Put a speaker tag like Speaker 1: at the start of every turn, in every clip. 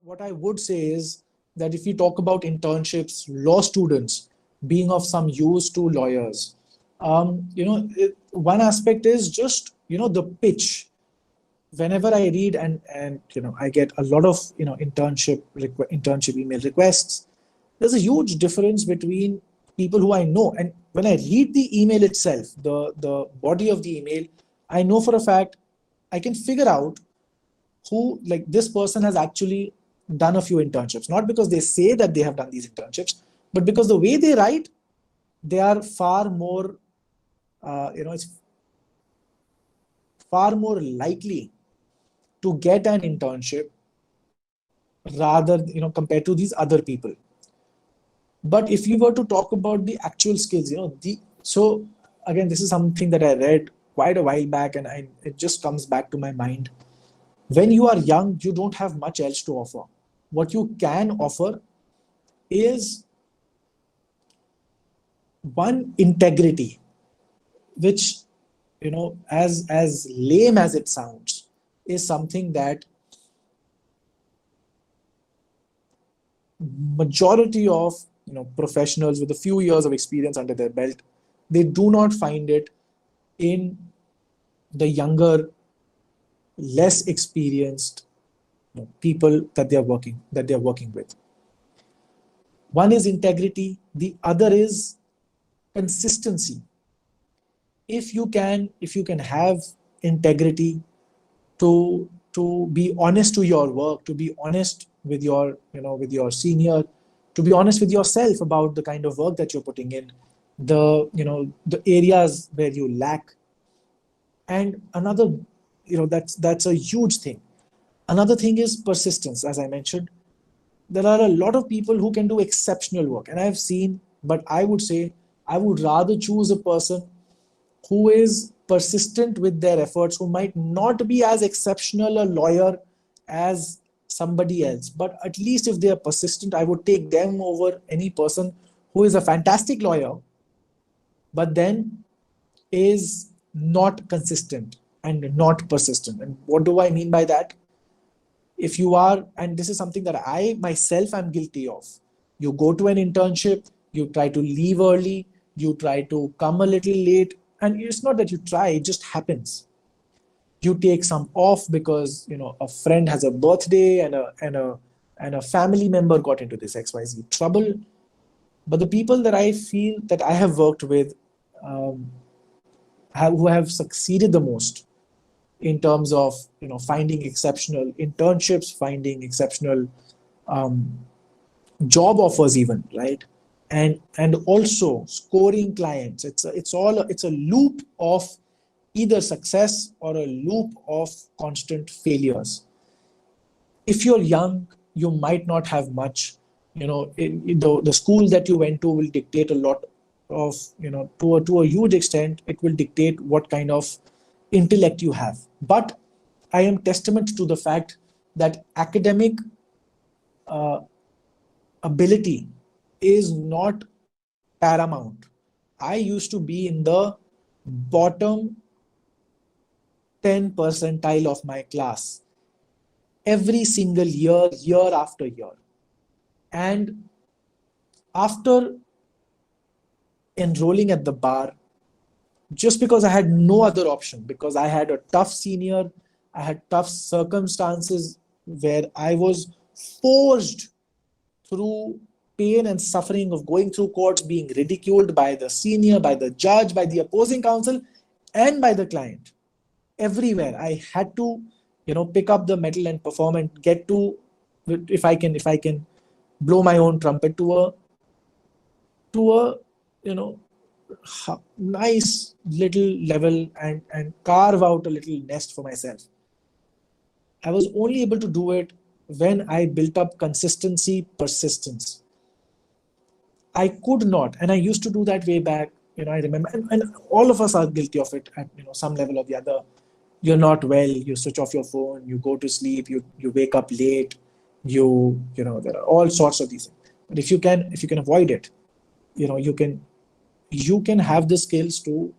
Speaker 1: what I would say is that if we talk about internships, law students being of some use to lawyers, one aspect is just, the pitch. Whenever I read and I get a lot of internship email requests. There's a huge difference between people who I know, and when I read the email itself, the body of the email, I know for a fact I can figure out who, like, this person has actually done a few internships, not because they say that they have done these internships, but because the way they write, they are far more it's far more likely to get an internship rather, compared to these other people. But if you were to talk about the actual skills, so again, this is something that I read quite a while back, and it just comes back to my mind. When you are young, you don't have much else to offer. What you can offer is, one, integrity, which, as lame as it sounds, is something that majority of professionals with a few years of experience under their belt, they do not find it in the younger, less experienced people that they are working with. One is integrity, the other is consistency. If you can have integrity, to be honest to your work, to be honest with your senior, to be honest with yourself about the kind of work that you're putting in, the areas where you lack. And another, that's a huge thing. Another thing is persistence. As I mentioned, there are a lot of people who can do exceptional work, and I've seen, but I would say I would rather choose a person who is persistent with their efforts, who might not be as exceptional a lawyer as somebody else, but at least if they are persistent, I would take them over any person who is a fantastic lawyer, but then is not consistent and not persistent. And what do I mean by that? If you are, and this is something that I myself am guilty of, you go to an internship, you try to leave early, you try to come a little late, and it's not that you try, it just happens. You take some off because a friend has a birthday and a family member got into this XYZ trouble. But the people that I feel that I have worked with, who have succeeded the most in terms of finding exceptional internships, finding exceptional job offers, even, right? And also scoring clients. It's a loop of either success or a loop of constant failures. If you're young, you might not have much. The school that you went to will dictate a lot of, to a huge extent, it will dictate what kind of intellect you have. But I am testament to the fact that academic ability is not paramount. I used to be in the bottom 10 percentile of my class every single year after year. And after enrolling at the bar, just because I had no other option, because I had a tough senior, I had tough circumstances where I was forced through pain and suffering of going through courts, being ridiculed by the senior, by the judge, by the opposing counsel, and by the client. Everywhere I had to, pick up the metal and perform and get to, if I can blow my own trumpet to a nice little level and carve out a little nest for myself. I was only able to do it when I built up consistency, persistence. I could not, and I used to do that way back. I remember, and all of us are guilty of it at some level or the other. You're not well, you switch off your phone, you go to sleep, you wake up late, there are all sorts of these things. But if you can avoid it, you can have the skills to,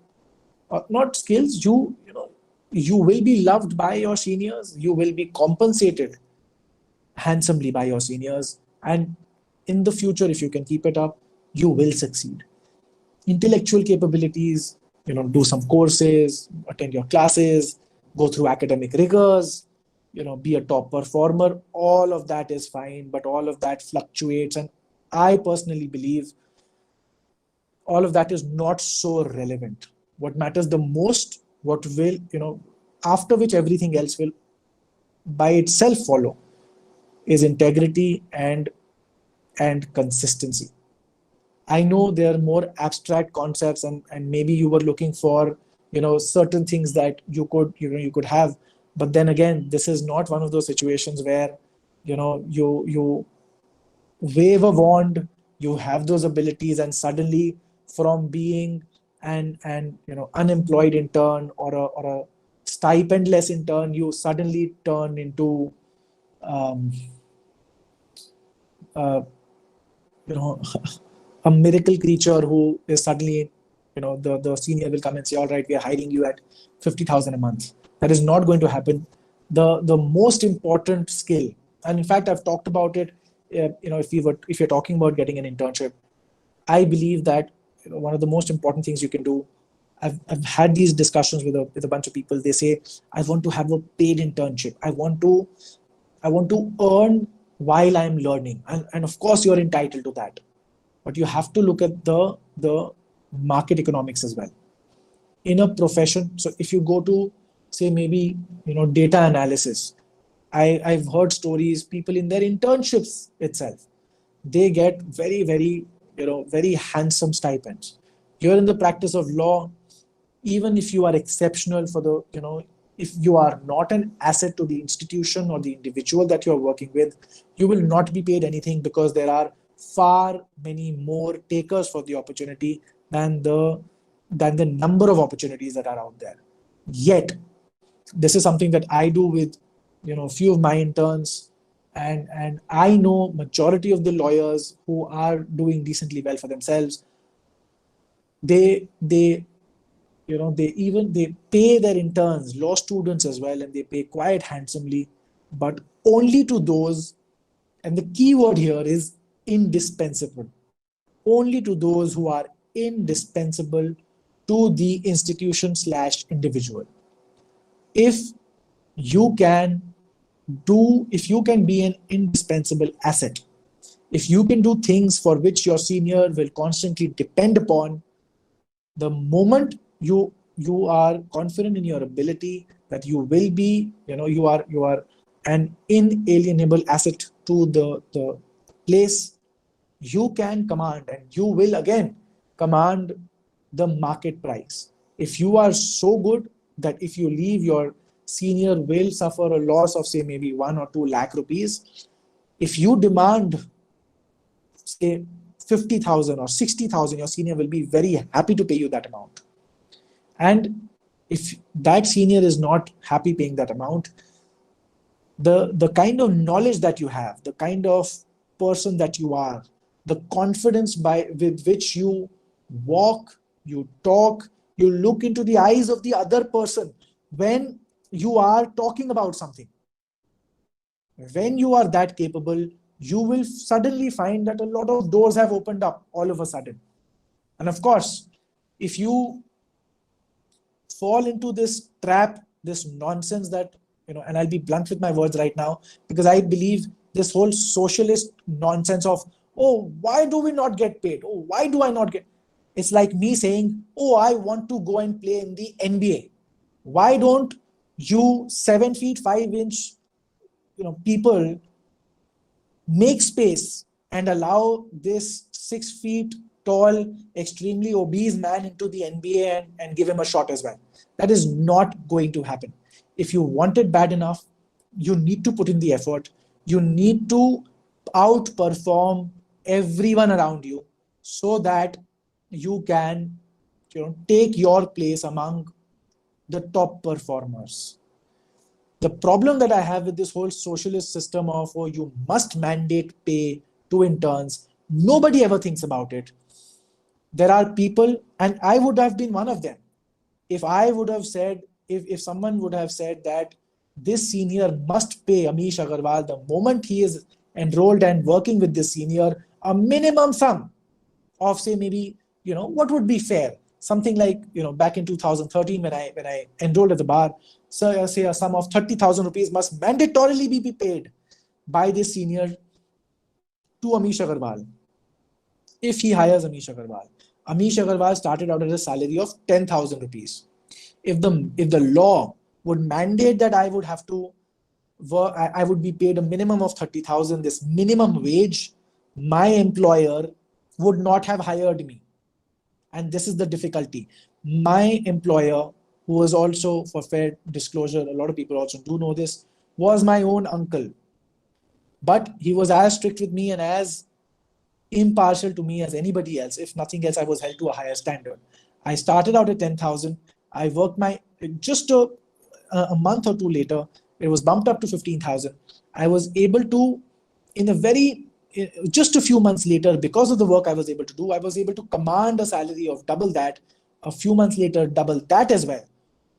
Speaker 1: not skills, you will be loved by your seniors, you will be compensated handsomely by your seniors, and in the future, if you can keep it up, you will succeed. Intellectual capabilities, do some courses, attend your classes, go through academic rigors, be a top performer. All of that is fine, but all of that fluctuates. And I personally believe all of that is not so relevant. What matters the most, what will, after which everything else will by itself follow, is integrity and consistency. I know there are more abstract concepts, and maybe you were looking for, certain things that you could have. But then again, this is not one of those situations where, you wave a wand, you have those abilities, and suddenly from being an unemployed intern or a stipendless intern, you suddenly turn into um, uh, you know a miracle creature who is suddenly, the senior will come and say, all right, we are hiring you at 50,000 a month. That is not going to happen. The most important skill, and in fact I've talked about it, if you're talking about getting an internship, I believe that, one of the most important things you can do, I've had these discussions with a bunch of people. They say, I want to have a paid internship. I want to earn while I'm learning. And of course, you're entitled to that. But you have to look at the market economics as well. In a profession, so if you go to, say, maybe, data analysis, I've heard stories, people in their internships itself, they get very, very, very handsome stipends. You're in the practice of law, even if you are exceptional for the, if you are not an asset to the institution or the individual that you're working with, you will not be paid anything, because there are far many more takers for the opportunity than the number of opportunities that are out there. Yet, this is something that I do with, a few of my interns, and I know majority of the lawyers who are doing decently well for themselves, they they pay their interns, law students as well, and they pay quite handsomely, but only to those, and the key word here is indispensable, only to those who are indispensable to the institution slash individual. If you can if you can be an indispensable asset, if you can do things for which your senior will constantly depend upon, the moment you are confident in your ability that you will be, you are an inalienable asset to the place, you can command, and you will again command the market price. If you are so good that if you leave, your senior will suffer a loss of, say, maybe 1 or 2 lakh rupees, if you demand, say, 50,000 or 60,000, your senior will be very happy to pay you that amount. And if that senior is not happy paying that amount, the kind of knowledge that you have, the kind of person that you are, the confidence with which you walk, you talk, you look into the eyes of the other person when you are talking about something, when you are that capable, you will suddenly find that a lot of doors have opened up all of a sudden. And of course, if you fall into this trap, this nonsense that, and I'll be blunt with my words right now, because I believe this whole socialist nonsense of, oh, why do we not get paid? Oh, why do I not get? It's like me saying, oh, I want to go and play in the NBA. Why don't you 7 feet 5 inch, people make space and allow this 6 feet tall, extremely obese man into the NBA and give him a shot as well? That is not going to happen. If you want it bad enough, you need to put in the effort. You need to outperform everyone around you so that you can, take your place among the top performers. The problem that I have with this whole socialist system of, oh, you must mandate pay to interns, nobody ever thinks about it. There are people, and I would have been one of them, if I would have said, if someone would have said that this senior must pay Amish Aggarwal the moment he is enrolled and working with this senior a minimum sum of, say, maybe, what would be fair? Something like, back in 2013 when I enrolled at the bar, so say a sum of 30,000 rupees must mandatorily be paid by this senior to Amish Aggarwal if he hires Amish Aggarwal. Amish Aggarwal started out at a salary of 10,000 rupees. If the law would mandate that I would have to work, I would be paid a minimum of 30,000, this minimum wage, my employer would not have hired me. And this is the difficulty. My employer, who was also, for fair disclosure, a lot of people also do know this, was my own uncle. But he was as strict with me and as impartial to me as anybody else. If nothing else, I was held to a higher standard. I started out at 10,000. I worked just a month or two later, it was bumped up to 15,000. I was able to, just a few months later, because of the work I was able to do, I was able to command a salary of double that. A few months later, double that as well.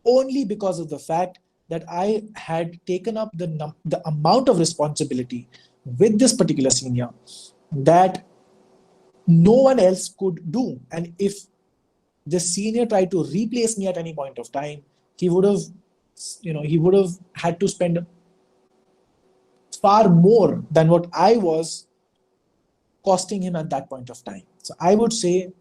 Speaker 1: Only because of the fact that I had taken up the amount of responsibility with this particular senior that no one else could do. And if the senior tried to replace me at any point of time, he would have had to spend far more than what I was costing him at that point of time. So I would say,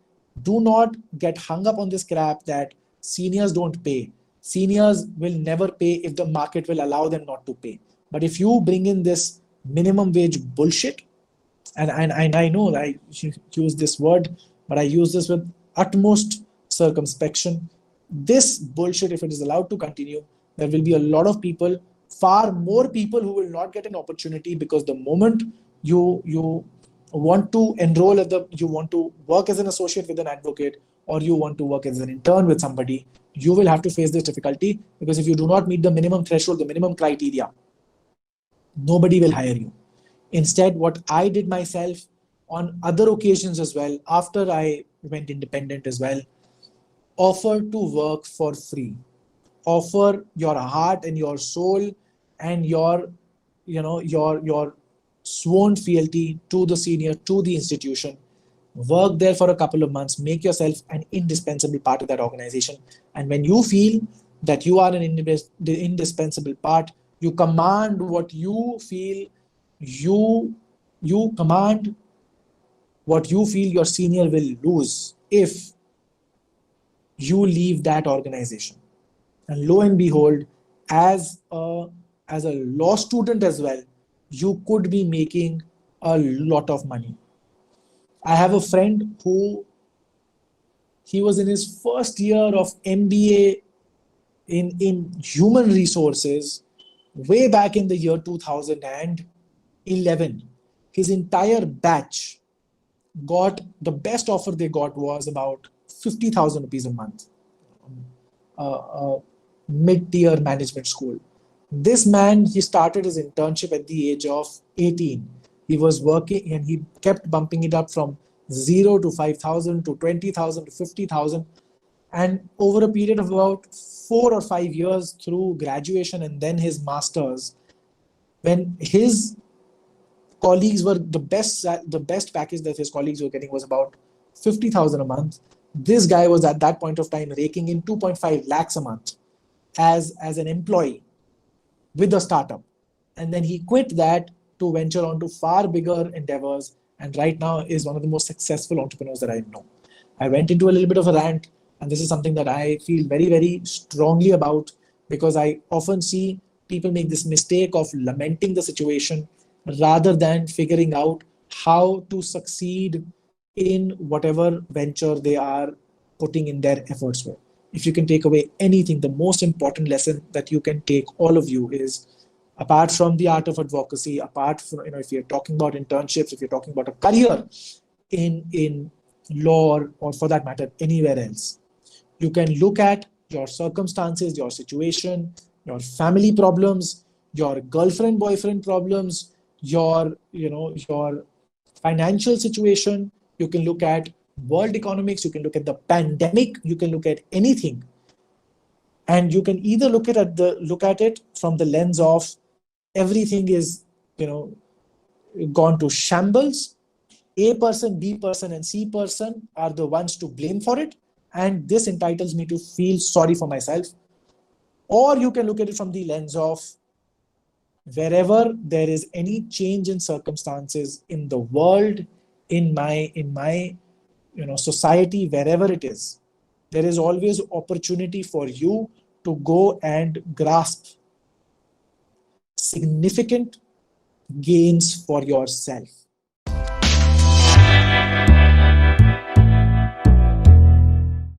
Speaker 1: do not get hung up on this crap that seniors don't pay. Seniors will never pay if the market will allow them not to pay. But if you bring in this minimum wage bullshit, and I know I use this word, but I use this with utmost circumspection. This bullshit, if it is allowed to continue, there will be a lot of people, far more people, who will not get an opportunity, because the moment you want to enroll you want to work as an associate with an advocate, or you want to work as an intern with somebody, you will have to face this difficulty, because if you do not meet the minimum threshold, the minimum criteria, nobody will hire you. Instead, what I did myself on other occasions as well, after I went independent as well, offer to work for free. Offer your heart and your soul and your sworn fealty to the senior, to the institution. Work there for a couple of months, make yourself an indispensable part of that organization. And when you feel that you are an indispensable part, you command what you feel, you command what you feel your senior will lose if you leave that organization. And lo and behold, as a law student as well, you could be making a lot of money. I have a friend who, he was in his first year of MBA in human resources way back in the year 2011. His entire batch got, the best offer they got was about 50,000 rupees a month. Mid-tier management school. This man, he started his internship at the age of 18. He was working and he kept bumping it up from 0 to 5,000 to 20,000 to 50,000. And over a period of about 4 or 5 years through graduation and then his master's, when his colleagues were the best package that his colleagues were getting was about 50,000 a month. This guy was at that point of time raking in 2.5 lakhs a month as an employee with a startup. And then he quit that to venture onto far bigger endeavors, and right now is one of the most successful entrepreneurs that I know. I went into a little bit of a rant, and this is something that I feel very, very strongly about, because I often see people make this mistake of lamenting the situation rather than figuring out how to succeed in whatever venture they are putting in their efforts with. If you can take away anything, the most important lesson that you can take, all of you, is, apart from the art of advocacy, apart from, if you're talking about internships, if you're talking about a career in law, or for that matter, anywhere else, you can look at your circumstances, your situation, your family problems, your girlfriend, boyfriend problems, your financial situation. You can look at world economics, you can look at the pandemic, you can look at anything, And you can either look at it from the lens of everything is, you know, gone to shambles. A person, B person, and C person are the ones to blame for it, and this entitles me to feel sorry for myself. Or you can look at it from the lens of wherever there is any change in circumstances in the world, in my society, wherever it is, there is always opportunity for you to go and grasp significant gains for yourself.